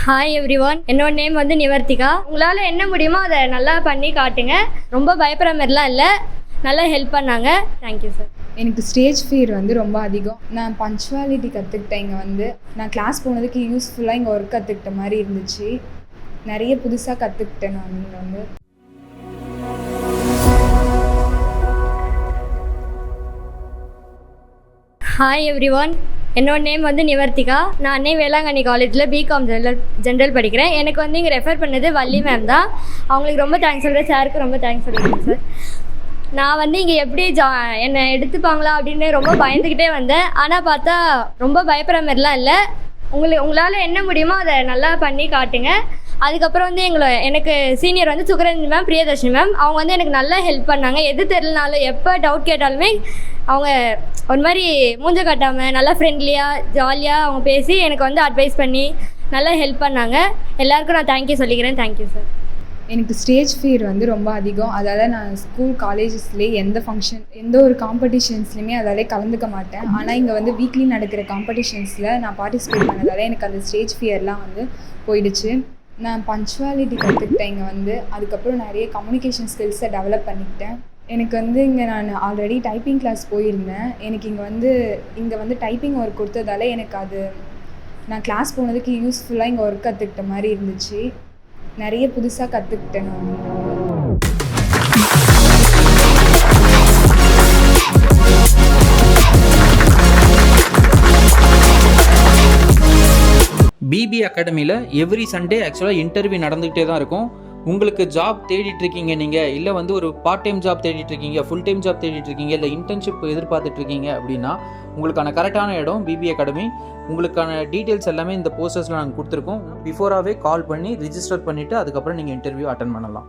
Hi everyone, என்னோட name வந்து நிவர்த்திகா. உங்களால் என்ன முடியுமோ அதை நல்லா பண்ணி காட்டுங்க. ரொம்ப பயப்படுற மாதிரிலாம் இல்லை, நல்லா ஹெல்ப் பண்ணாங்க. Thank you sir. எனக்கு ஸ்டேஜ் ஃபியர் வந்து ரொம்ப அதிகம். நான் பங்க்சுவாலிட்டி கற்றுக்கிட்டேன். இங்கே வந்து நான் கிளாஸ் போனதுக்கு யூஸ்ஃபுல்லாக இங்கே ஒர்க் கற்றுக்கிட்ட மாதிரி இருந்துச்சு. நிறைய புதுசாக கற்றுக்கிட்டேன் நான் இங்கே வந்து. ஹாய் எவ்ரிவான், என்னோட நேம் வந்து நிவர்த்திகா. நான் அன்னை வேளாங்கண்ணி காலேஜில் பிகாம் ஜென்ரல் படிக்கிறேன். எனக்கு வந்து இங்கே ரெஃபர் பண்ணது வள்ளி மேம் தான். அவங்களுக்கு ரொம்ப தேங்க்ஸ் சொல்கிறேன். சாருக்கு ரொம்ப தேங்க்ஸ் சொல்கிறேன் சார். நான் வந்து இங்கே எப்படி என்னை எடுத்துப்பாங்களா அப்படின்னு ரொம்ப பயந்துக்கிட்டே வந்தேன். ஆனால் பார்த்தா ரொம்ப பயப்படுற மாதிரிலாம் இல்லை. உங்களால் என்ன முடியுமோ அதை நல்லா பண்ணி காட்டுங்க. அதுக்கப்புறம் வந்து எனக்கு சீனியர் வந்து சுகரஞ்சி மேம், பிரியதர்ஷினி மேம், அவங்க வந்து எனக்கு நல்லா ஹெல்ப் பண்ணாங்க. எது தெரியலனாலும் எப்போ டவுட் கேட்டாலுமே அவங்க ஒரு மாதிரி மூஞ்ச காட்டாமல் நல்லா ஃப்ரெண்ட்லியாக ஜாலியாக அவங்க பேசி எனக்கு வந்து அட்வைஸ் பண்ணி நல்லா ஹெல்ப் பண்ணாங்க. எல்லாருக்கும் நான் தேங்க்யூ சொல்லிக்கிறேன். Thank you sir. எனக்கு ஸ்டேஜ் ஃபியர் வந்து ரொம்ப அதிகம். அதால் நான் ஸ்கூல் காலேஜஸ்லேயே எந்த ஒரு காம்படிஷன்ஸ்லையுமே அதாலே கலந்துக்க மாட்டேன். ஆனால் இங்கே வந்து வீக்லி நடக்கிற காம்படிஷன்ஸில் நான் பார்ட்டிசிபேட் பண்ணதால் எனக்கு அந்த ஸ்டேஜ் ஃபியர்லாம் வந்து போயிடுச்சு. நான் பங்க்சுவாலிட்டி கற்றுக்கிட்டேன் இங்கே வந்து. அதுக்கப்புறம் நிறைய கம்யூனிகேஷன் ஸ்கில்ஸை டெவலப் பண்ணிக்கிட்டேன். எனக்கு வந்து இங்கே நான் ஆல்ரெடி டைப்பிங் கிளாஸ் போயிருந்தேன். எனக்கு இங்கே வந்து டைப்பிங் ஒர்க் கொடுத்ததால எனக்கு நான் கிளாஸ் போனதுக்கு யூஸ்ஃபுல்லாக இங்கே ஒர்க் கற்றுக்கிட்ட மாதிரி இருந்துச்சு. நிறைய புதுசாக கற்றுக்கிட்டேன் நான். பிபி அகாடமியில் எவ்ரி சண்டே ஆக்சுவலாக இன்டர்வியூ நடந்துக்கிட்டே தான் இருக்கும். உங்களுக்கு ஜாப் தேடிட்டுருக்கீங்க, நீங்கள் இல்லை வந்து ஒரு பார்ட் டைம் ஜாப் தேடிட்டுருக்கீங்க, ஃபுல் டைம் ஜாப் தேடிட்டுருக்கீங்க, இல்லை இன்டர்ன்ஷிப் எதிர்பார்த்துட்ருக்கீங்க அப்படின்னா உங்களுக்கான கரெக்டான இடம் பிபி அகாடமி. உங்களுக்கான டீட்டெயில்ஸ் எல்லாமே இந்த போஸ்டர்ஸில் நாங்கள் கொடுத்துருக்கோம். பிஃபோராகவே கால் பண்ணி ரிஜிஸ்டர் பண்ணிவிட்டு அதுக்கப்புறம் நீங்கள் இன்டர்வியூ அட்டன் பண்ணலாம்.